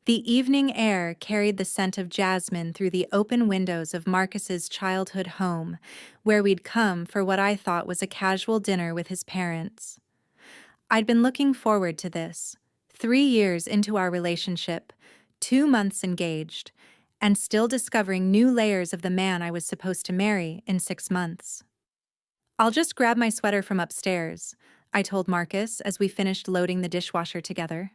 The evening air carried the scent of jasmine through the open windows of Marcus's childhood home, where we'd come for what I thought was a casual dinner with his parents. I'd been looking forward to this, 3 years into our relationship, 2 months engaged, and still discovering new layers of the man I was supposed to marry in 6 months. "I'll just grab my sweater from upstairs," I told Marcus as we finished loading the dishwasher together.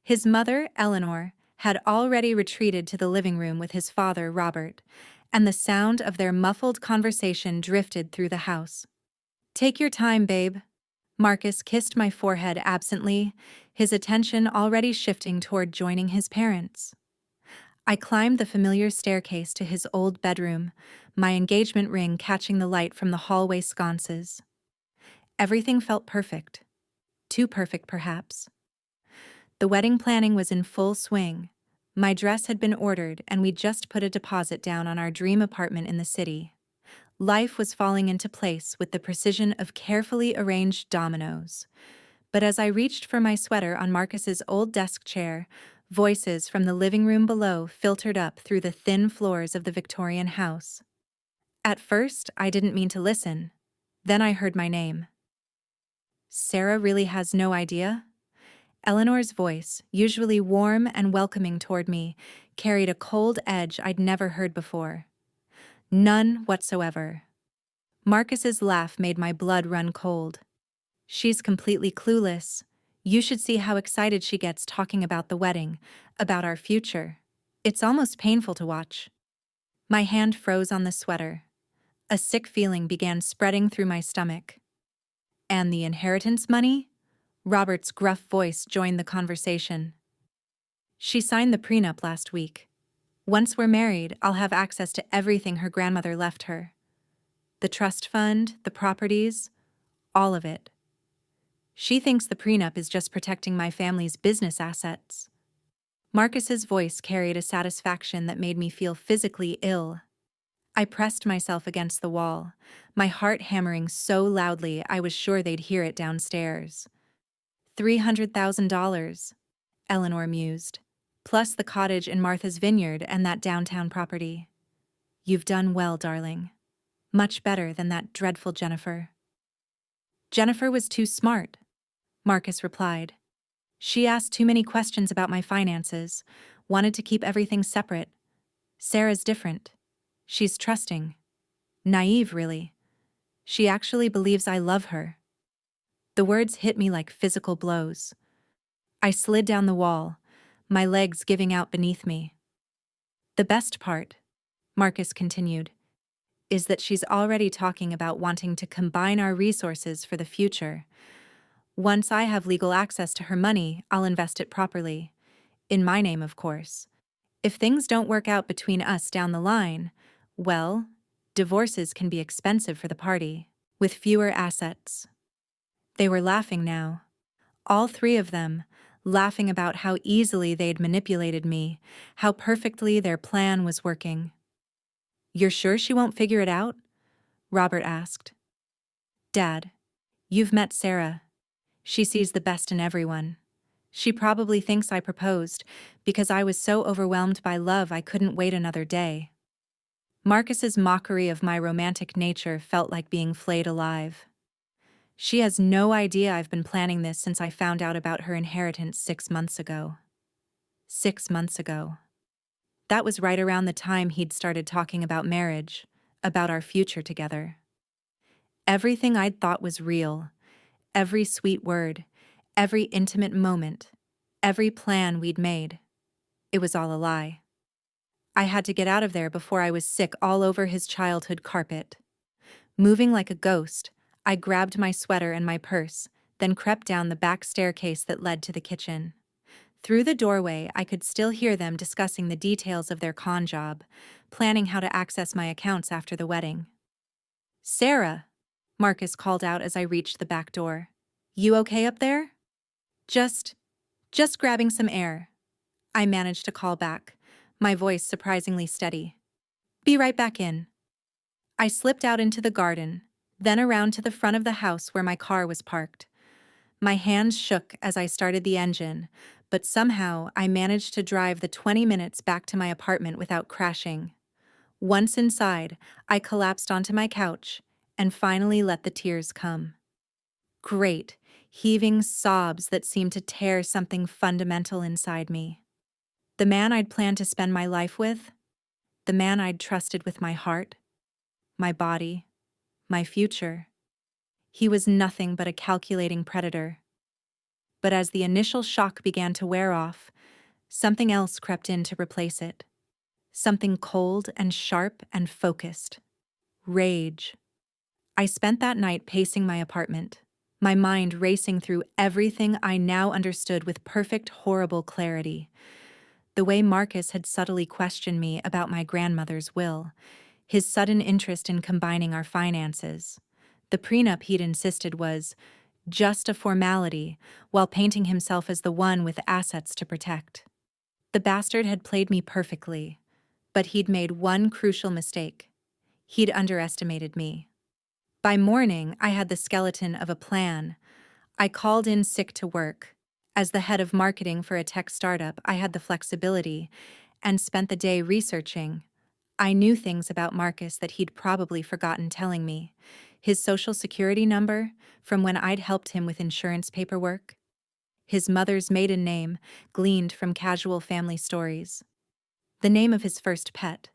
His mother, Eleanor, had already retreated to the living room with his father, Robert, and the sound of their muffled conversation drifted through the house. "Take your time, babe." Marcus kissed my forehead absently, his attention already shifting toward joining his parents. I climbed the familiar staircase to his old bedroom, my engagement ring catching the light from the hallway sconces. Everything felt perfect. Too perfect, perhaps. The wedding planning was in full swing. My dress had been ordered, and we'd just put a deposit down on our dream apartment in the city. Life was falling into place with the precision of carefully arranged dominoes. But as I reached for my sweater on Marcus's old desk chair, voices from the living room below filtered up through the thin floors of the Victorian house. At first, I didn't mean to listen. Then I heard my name. "Sarah really has no idea?" Eleanor's voice, usually warm and welcoming toward me, carried a cold edge I'd never heard before. None whatsoever. Marcus's laugh made my blood run cold. "She's completely clueless. You should see how excited she gets talking about the wedding, about our future. It's almost painful to watch." My hand froze on the sweater. A sick feeling began spreading through my stomach. "And the inheritance money?" Robert's gruff voice joined the conversation. "She signed the prenup last week. Once we're married, I'll have access to everything her grandmother left her. The trust fund, the properties, all of it. She thinks the prenup is just protecting my family's business assets." Marcus's voice carried a satisfaction that made me feel physically ill. I pressed myself against the wall, my heart hammering so loudly I was sure they'd hear it downstairs. $300,000, Eleanor mused, plus the cottage in Martha's Vineyard and that downtown property. "You've done well, darling. Much better than that dreadful Jennifer." "Jennifer was too smart," Marcus replied. "She asked too many questions about my finances, wanted to keep everything separate. Sarah's different. She's trusting. Naive, really. She actually believes I love her." The words hit me like physical blows. I slid down the wall, my legs giving out beneath me. "The best part," Marcus continued, "is that she's already talking about wanting to combine our resources for the future. Once I have legal access to her money, I'll invest it properly. In my name, of course. If things don't work out between us down the line, well, divorces can be expensive for the party, with fewer assets." They were laughing now. All three of them, laughing about how easily they'd manipulated me, how perfectly their plan was working. "You're sure she won't figure it out?" Robert asked. "Dad, you've met Sarah. She sees the best in everyone. She probably thinks I proposed because I was so overwhelmed by love I couldn't wait another day." Marcus's mockery of my romantic nature felt like being flayed alive. "She has no idea I've been planning this since I found out about her inheritance 6 months ago." 6 months ago. That was right around the time he'd started talking about marriage, about our future together. Everything I'd thought was real, every sweet word, every intimate moment, every plan we'd made. It was all a lie. I had to get out of there before I was sick all over his childhood carpet. Moving like a ghost, I grabbed my sweater and my purse, then crept down the back staircase that led to the kitchen. Through the doorway, I could still hear them discussing the details of their con job, planning how to access my accounts after the wedding. "Sarah," Marcus called out as I reached the back door. "You okay up there?" Just grabbing some air," I managed to call back, my voice surprisingly steady. "Be right back in." I slipped out into the garden, then around to the front of the house where my car was parked. My hands shook as I started the engine, but somehow I managed to drive the 20 minutes back to my apartment without crashing. Once inside, I collapsed onto my couch and finally let the tears come. Great, heaving sobs that seemed to tear something fundamental inside me. The man I'd planned to spend my life with, the man I'd trusted with my heart, my body, my future. He was nothing but a calculating predator. But as the initial shock began to wear off, something else crept in to replace it. Something cold and sharp and focused. Rage. I spent that night pacing my apartment, my mind racing through everything I now understood with perfect, horrible clarity. The way Marcus had subtly questioned me about my grandmother's will, his sudden interest in combining our finances. The prenup he'd insisted was just a formality, while painting himself as the one with assets to protect. The bastard had played me perfectly, but he'd made one crucial mistake. He'd underestimated me. By morning, I had the skeleton of a plan. I called in sick to work. As the head of marketing for a tech startup, I had the flexibility and spent the day researching. I knew things about Marcus that he'd probably forgotten telling me. His social security number, from when I'd helped him with insurance paperwork. His mother's maiden name, gleaned from casual family stories. The name of his first pet,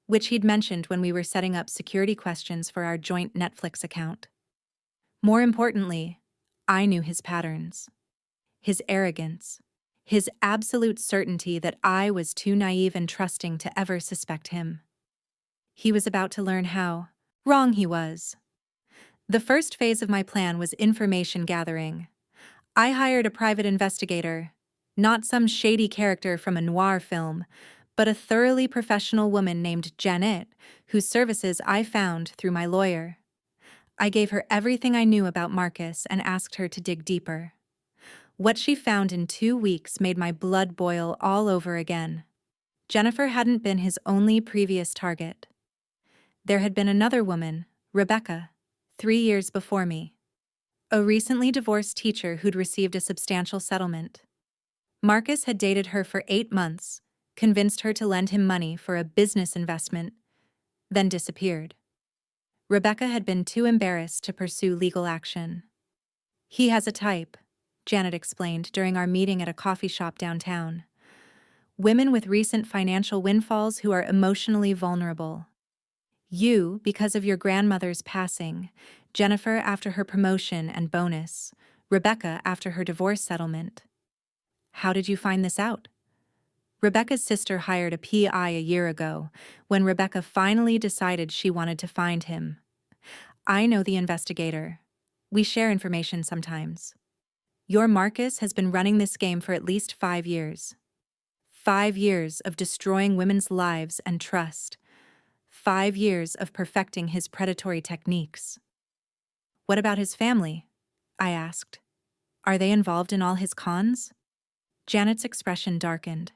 which he'd mentioned when we were setting up security questions for our joint Netflix account. More importantly, I knew his patterns. His arrogance. His absolute certainty that I was too naive and trusting to ever suspect him. He was about to learn how wrong he was. The first phase of my plan was information gathering. I hired a private investigator, not some shady character from a noir film, but a thoroughly professional woman named Janet, whose services I found through my lawyer. I gave her everything I knew about Marcus and asked her to dig deeper. What she found in 2 weeks made my blood boil all over again. Jennifer hadn't been his only previous target. There had been another woman, Rebecca, 3 years before me. A recently divorced teacher who'd received a substantial settlement. Marcus had dated her for 8 months, convinced her to lend him money for a business investment, then disappeared. Rebecca had been too embarrassed to pursue legal action. He has a type, Janet explained during our meeting at a coffee shop downtown. Women with recent financial windfalls who are emotionally vulnerable. You, because of your grandmother's passing, Jennifer after her promotion and bonus, Rebecca after her divorce settlement. How did you find this out? Rebecca's sister hired a PI a year ago, when Rebecca finally decided she wanted to find him. I know the investigator. We share information sometimes. Your Marcus has been running this game for at least 5 years. 5 years of destroying women's lives and trust. 5 years of perfecting his predatory techniques. What about his family? I asked. Are they involved in all his cons? Janet's expression darkened.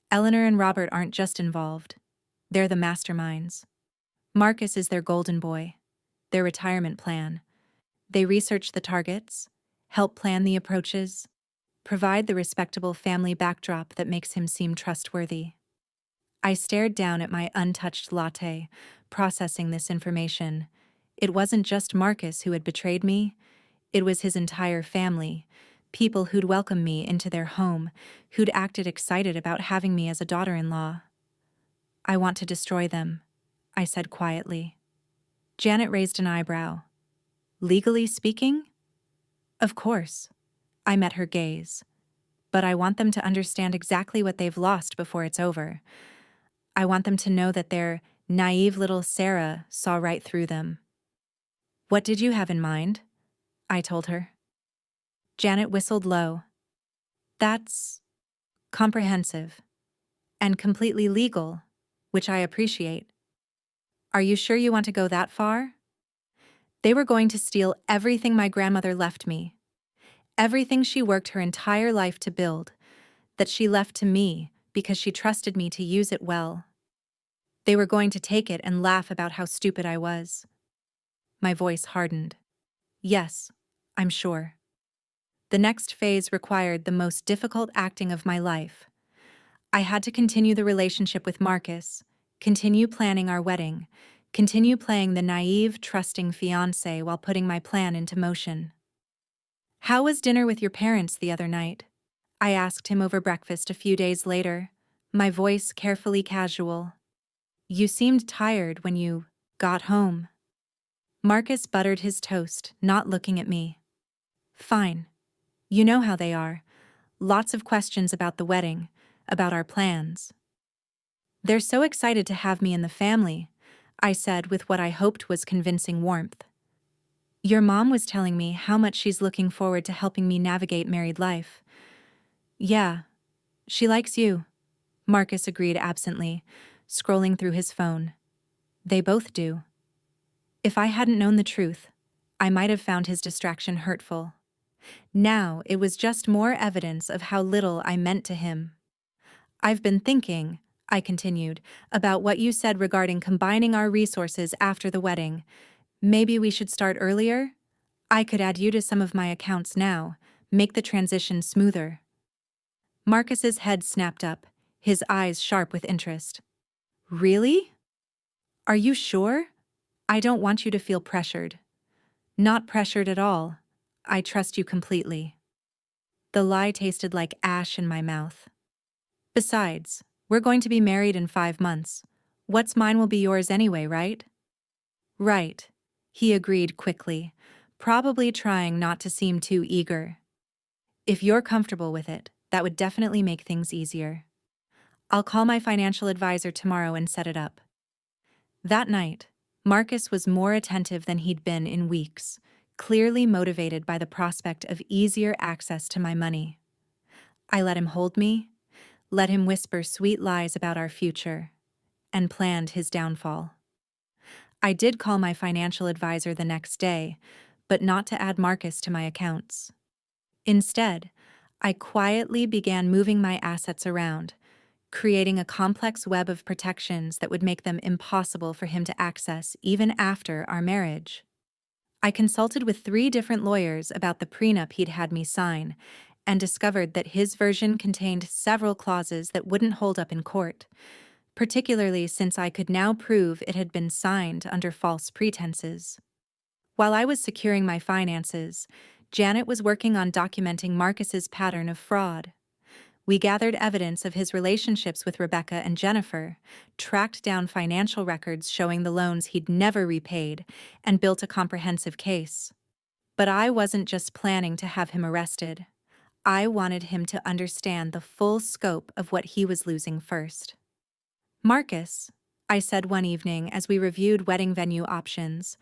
Eleanor and Robert aren't just involved. They're the masterminds. Marcus is their golden boy, their retirement plan. They research the targets, help plan the approaches, provide the respectable family backdrop that makes him seem trustworthy. I stared down at my untouched latte, processing this information. It wasn't just Marcus who had betrayed me. It was his entire family, people who'd welcomed me into their home, who'd acted excited about having me as a daughter-in-law. I want to destroy them, I said quietly. Janet raised an eyebrow. Legally speaking? Of course. I met her gaze. But I want them to understand exactly what they've lost before it's over. I want them to know that their naive little Sarah saw right through them. What did you have in mind? I told her. Janet whistled low. That's comprehensive and completely legal, which I appreciate. Are you sure you want to go that far? They were going to steal everything my grandmother left me, everything she worked her entire life to build, that she left to me because she trusted me to use it well. They were going to take it and laugh about how stupid I was. My voice hardened. Yes, I'm sure. The next phase required the most difficult acting of my life. I had to continue the relationship with Marcus, continue planning our wedding, continue playing the naive, trusting fiancé while putting my plan into motion. "How was dinner with your parents the other night?" I asked him over breakfast a few days later, my voice carefully casual. "You seemed tired when you got home." Marcus buttered his toast, not looking at me. "Fine. You know how they are. Lots of questions about the wedding, about our plans." "They're so excited to have me in the family," I said with what I hoped was convincing warmth. "Your mom was telling me how much she's looking forward to helping me navigate married life." "Yeah, she likes you," Marcus agreed absently, scrolling through his phone. "They both do." If I hadn't known the truth, I might have found his distraction hurtful. Now it was just more evidence of how little I meant to him. "I've been thinking," I continued, "about what you said regarding combining our resources after the wedding. Maybe we should start earlier? I could add you to some of my accounts now, make the transition smoother." Marcus's head snapped up, his eyes sharp with interest. "Really? Are you sure? I don't want you to feel pressured." "Not pressured at all. I trust you completely." The lie tasted like ash in my mouth. "Besides, we're going to be married in 5 months. What's mine will be yours anyway, right?" "Right," he agreed quickly, probably trying not to seem too eager. "If you're comfortable with it, that would definitely make things easier. I'll call my financial advisor tomorrow and set it up." That night, Marcus was more attentive than he'd been in weeks, clearly motivated by the prospect of easier access to my money. I let him hold me, let him whisper sweet lies about our future, and planned his downfall. I did call my financial advisor the next day, but not to add Marcus to my accounts. Instead, I quietly began moving my assets around, creating a complex web of protections that would make them impossible for him to access even after our marriage. I consulted with 3 different lawyers about the prenup he'd had me sign, and discovered that his version contained several clauses that wouldn't hold up in court, particularly since I could now prove it had been signed under false pretenses. While I was securing my finances, Janet was working on documenting Marcus's pattern of fraud. We gathered evidence of his relationships with Rebecca and Jennifer, tracked down financial records showing the loans he'd never repaid, and built a comprehensive case. But I wasn't just planning to have him arrested. I wanted him to understand the full scope of what he was losing first. "Marcus," I said one evening as we reviewed wedding venue options,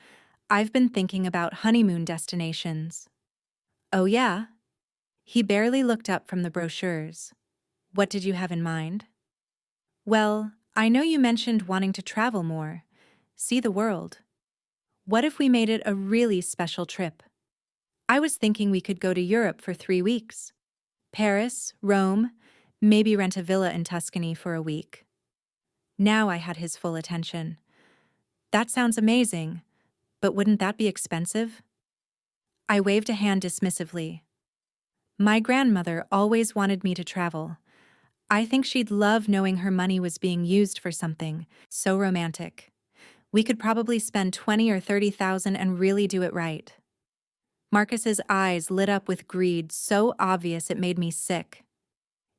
"I've been thinking about honeymoon destinations." "Oh yeah?" He barely looked up from the brochures. "What did you have in mind?" "Well, I know you mentioned wanting to travel more, see the world. What if we made it a really special trip? I was thinking we could go to Europe for 3 weeks. Paris, Rome, maybe rent a villa in Tuscany for a week." Now I had his full attention. "That sounds amazing, but wouldn't that be expensive?" I waved a hand dismissively. "My grandmother always wanted me to travel. I think she'd love knowing her money was being used for something so romantic. We could probably spend 20 or 30,000 and really do it right." Marcus's eyes lit up with greed so obvious it made me sick.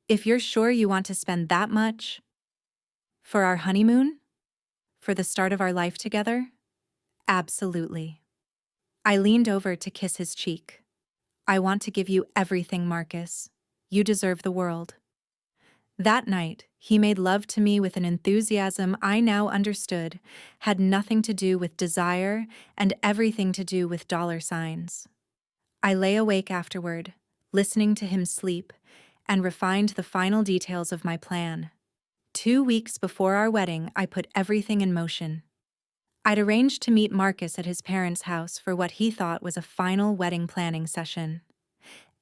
"If you're sure you want to spend that much? For our honeymoon? For the start of our life together? Absolutely." I leaned over to kiss his cheek. "I want to give you everything, Marcus. You deserve the world." That night, he made love to me with an enthusiasm I now understood had nothing to do with desire and everything to do with dollar signs. I lay awake afterward, listening to him sleep, and refined the final details of my plan. 2 weeks before our wedding, I put everything in motion. I'd arranged to meet Marcus at his parents' house for what he thought was a final wedding planning session.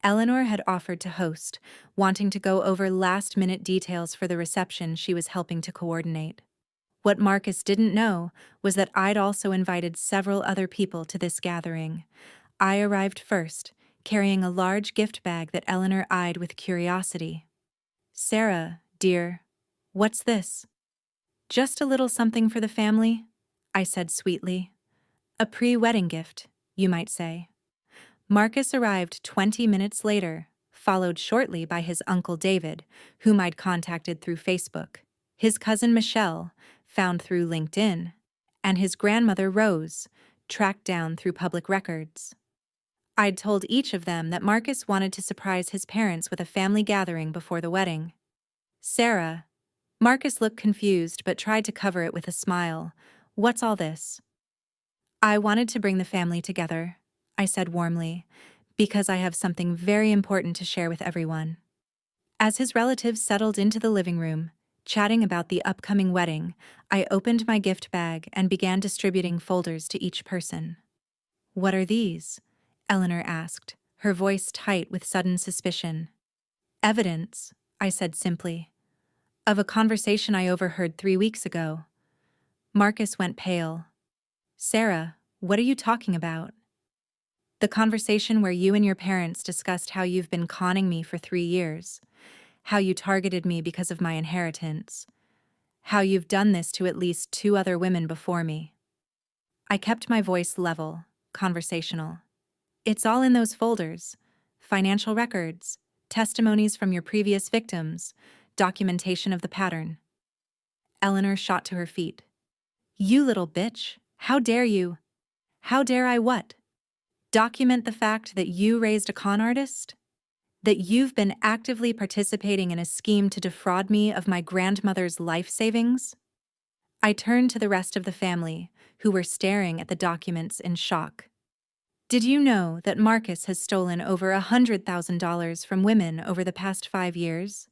Eleanor had offered to host, wanting to go over last-minute details for the reception she was helping to coordinate. What Marcus didn't know was that I'd also invited several other people to this gathering. I arrived first, carrying a large gift bag that Eleanor eyed with curiosity. "Sarah, dear, what's this?" "Just a little something for the family," I said sweetly. "A pre-wedding gift, you might say." Marcus arrived 20 minutes later, followed shortly by his uncle David, whom I'd contacted through Facebook, his cousin Michelle, found through LinkedIn, and his grandmother Rose, tracked down through public records. I'd told each of them that Marcus wanted to surprise his parents with a family gathering before the wedding. "Sarah." Marcus looked confused but tried to cover it with a smile. "What's all this?" "I wanted to bring the family together," I said warmly, "because I have something very important to share with everyone." As his relatives settled into the living room, chatting about the upcoming wedding, I opened my gift bag and began distributing folders to each person. "What are these?" Eleanor asked, her voice tight with sudden suspicion. "Evidence," I said simply, "of a conversation I overheard 3 weeks ago." Marcus went pale. "Sarah, what are you talking about?" "The conversation where you and your parents discussed how you've been conning me for 3 years, how you targeted me because of my inheritance, how you've done this to at least 2 other women before me." I kept my voice level, conversational. "It's all in those folders: financial records, testimonies from your previous victims, documentation of the pattern." Eleanor shot to her feet. "You little bitch, how dare you?" "How dare I what?" "Document the fact that you raised a con artist? That you've been actively participating in a scheme to defraud me of my grandmother's life savings?" I turned to the rest of the family, who were staring at the documents in shock. "Did you know that Marcus has stolen over $100,000 from women over the past 5 years?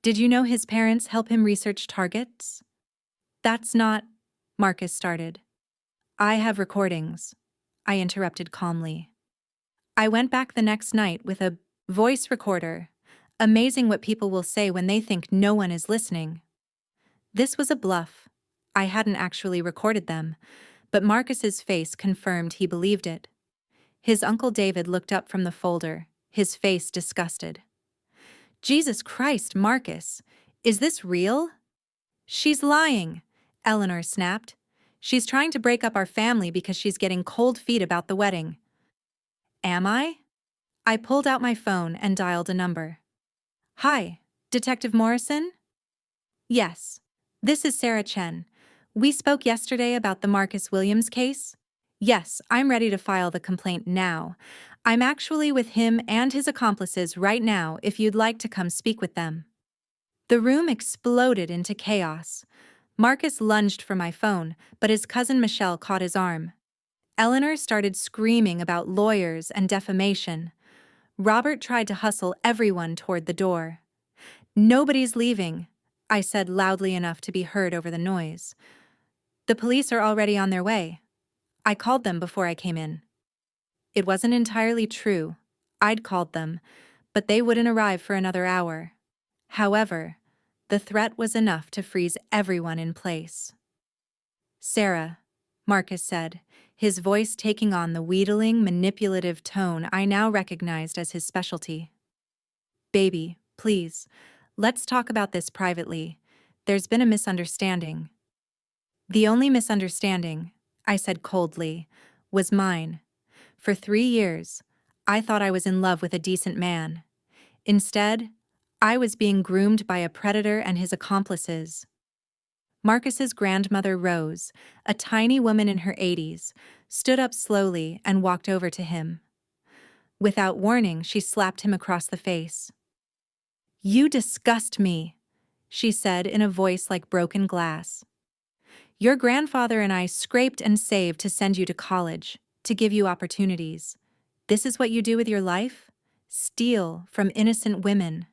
Did you know his parents help him research targets?" "That's not—" Marcus started. "I have recordings," I interrupted calmly. "I went back the next night with a voice recorder. Amazing what people will say when they think no one is listening." This was a bluff. I hadn't actually recorded them, but Marcus's face confirmed he believed it. His uncle David looked up from the folder, his face disgusted. "Jesus Christ, Marcus, is this real?" "She's lying," Eleanor snapped. "She's trying to break up our family because she's getting cold feet about the wedding." "Am I?" I pulled out my phone and dialed a number. "Hi, Detective Morrison?" "Yes. This is Sarah Chen. We spoke yesterday about the Marcus Williams case." "Yes, I'm ready to file the complaint now. I'm actually with him and his accomplices right now if you'd like to come speak with them." The room exploded into chaos. Marcus lunged for my phone, but his cousin Michelle caught his arm. Eleanor started screaming about lawyers and defamation. Robert tried to hustle everyone toward the door. "Nobody's leaving," I said loudly enough to be heard over the noise. "The police are already on their way. I called them before I came in." It wasn't entirely true. I'd called them, but they wouldn't arrive for another hour. However, the threat was enough to freeze everyone in place. "Sarah," Marcus said, his voice taking on the wheedling, manipulative tone I now recognized as his specialty. "Baby, please, let's talk about this privately. There's been a misunderstanding." "The only misunderstanding," I said coldly, "was mine. For 3 years, I thought I was in love with a decent man. Instead, I was being groomed by a predator and his accomplices." Marcus's grandmother Rose, a tiny woman in her 80s, stood up slowly and walked over to him. Without warning, she slapped him across the face. "You disgust me," she said in a voice like broken glass. "Your grandfather and I scraped and saved to send you to college, to give you opportunities. This is what you do with your life? Steal from innocent women."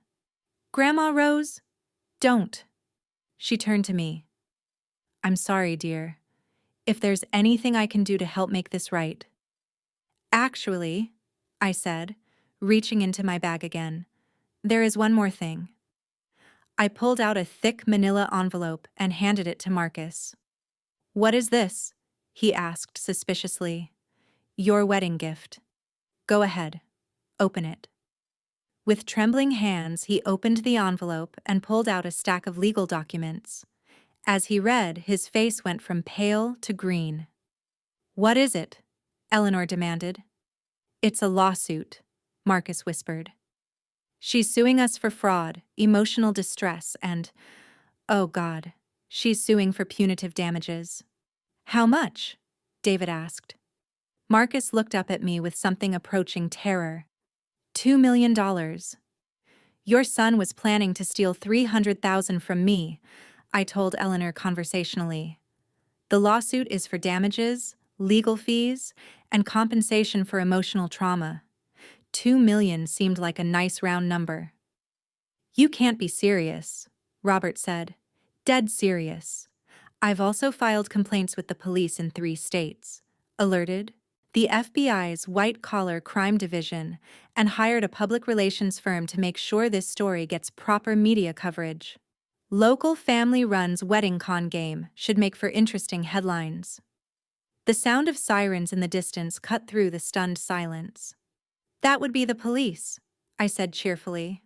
"Grandma Rose, don't." She turned to me. "I'm sorry, dear. If there's anything I can do to help make this right." "Actually," I said, reaching into my bag again, "there is one more thing." I pulled out a thick manila envelope and handed it to Marcus. "What is this?" he asked suspiciously. "Your wedding gift. Go ahead. Open it." With trembling hands, he opened the envelope and pulled out a stack of legal documents. As he read, his face went from pale to green. "What is it?" Eleanor demanded. "It's a lawsuit," Marcus whispered. "She's suing us for fraud, emotional distress, and, oh God, she's suing for punitive damages." "How much?" David asked. Marcus looked up at me with something approaching terror. $2 million. "Your son was planning to steal 300,000 from me," I told Eleanor conversationally. "The lawsuit is for damages, legal fees, and compensation for emotional trauma. 2 million seemed like a nice round number." "You can't be serious," Robert said. "Dead serious. I've also filed complaints with the police in 3 states, alerted the FBI's white-collar crime division, and hired a public relations firm to make sure this story gets proper media coverage. Local family-run's wedding con game should make for interesting headlines." The sound of sirens in the distance cut through the stunned silence. "That would be the police," I said cheerfully.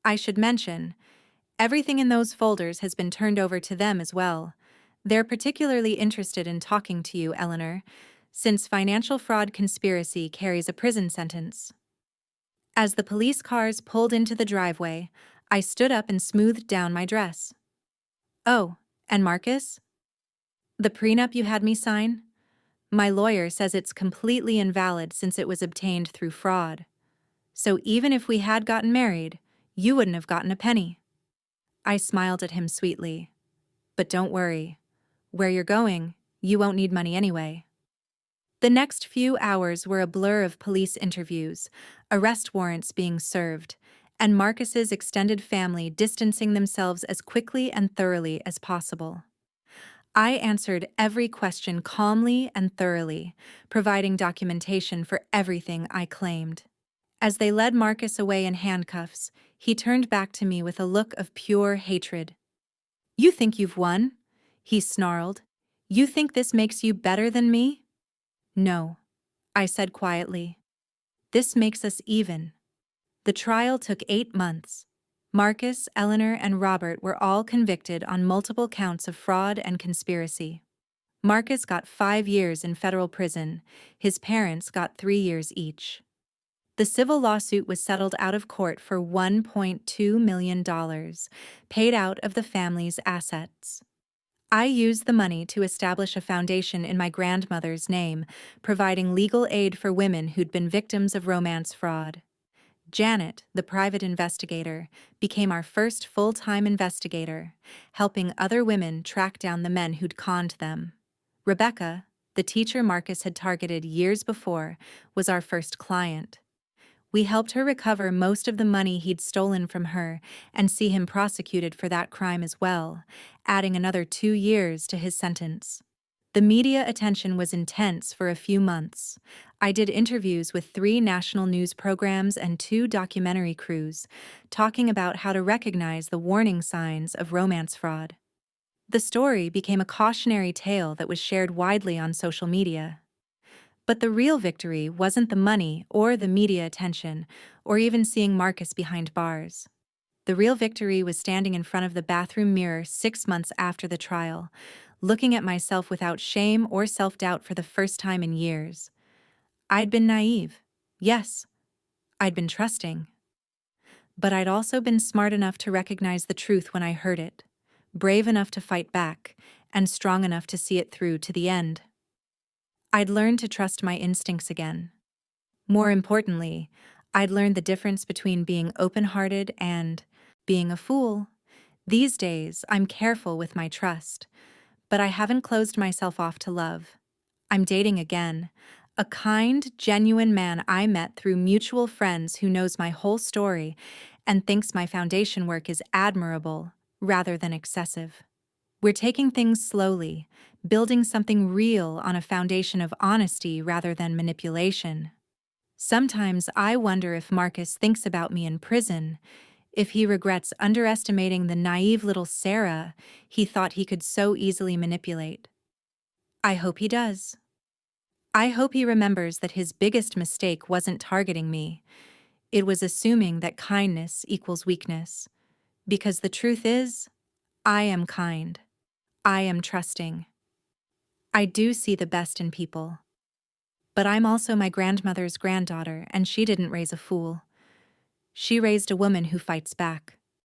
"I should mention, everything in those folders has been turned over to them as well. They're particularly interested in talking to you, Eleanor, since financial fraud conspiracy carries a prison sentence." As the police cars pulled into the driveway, I stood up and smoothed down my dress. "Oh, and Marcus? The prenup you had me sign? My lawyer says it's completely invalid since it was obtained through fraud. So even if we had gotten married, you wouldn't have gotten a penny." I smiled at him sweetly. "But don't worry. Where you're going, you won't need money anyway." The next few hours were a blur of police interviews, arrest warrants being served, and Marcus's extended family distancing themselves as quickly and thoroughly as possible. I answered every question calmly and thoroughly, providing documentation for everything I claimed. As they led Marcus away in handcuffs, he turned back to me with a look of pure hatred. "You think you've won?" he snarled. "You think this makes you better than me?" "No," I said quietly. "This makes us even." The trial took 8 months. Marcus, Eleanor, and Robert were all convicted on multiple counts of fraud and conspiracy. Marcus got 5 years in federal prison. His parents got 3 years each. The civil lawsuit was settled out of court for $1.2 million, paid out of the family's assets. I used the money to establish a foundation in my grandmother's name, providing legal aid for women who'd been victims of romance fraud. Janet, the private investigator, became our first full-time investigator, helping other women track down the men who'd conned them. Rebecca, the teacher Marcus had targeted years before, was our first client. We helped her recover most of the money he'd stolen from her and see him prosecuted for that crime as well, adding another 2 years to his sentence. The media attention was intense for a few months. I did interviews with 3 national news programs and 2 documentary crews, talking about how to recognize the warning signs of romance fraud. The story became a cautionary tale that was shared widely on social media. But the real victory wasn't the money or the media attention, or even seeing Marcus behind bars. The real victory was standing in front of the bathroom mirror 6 months after the trial, looking at myself without shame or self-doubt for the first time in years. I'd been naive. Yes, I'd been trusting. But I'd also been smart enough to recognize the truth when I heard it, brave enough to fight back, and strong enough to see it through to the end. I'd learned to trust my instincts again. More importantly, I'd learned the difference between being open-hearted and being a fool. These days, I'm careful with my trust, but I haven't closed myself off to love. I'm dating again, a kind, genuine man I met through mutual friends who knows my whole story and thinks my foundation work is admirable rather than excessive. We're taking things slowly, building something real on a foundation of honesty rather than manipulation. Sometimes I wonder if Marcus thinks about me in prison, if he regrets underestimating the naive little Sarah he thought he could so easily manipulate. I hope he does. I hope he remembers that his biggest mistake wasn't targeting me. It was assuming that kindness equals weakness. Because the truth is, I am kind. I am trusting. I do see the best in people. But I'm also my grandmother's granddaughter, and she didn't raise a fool. She raised a woman who fights back.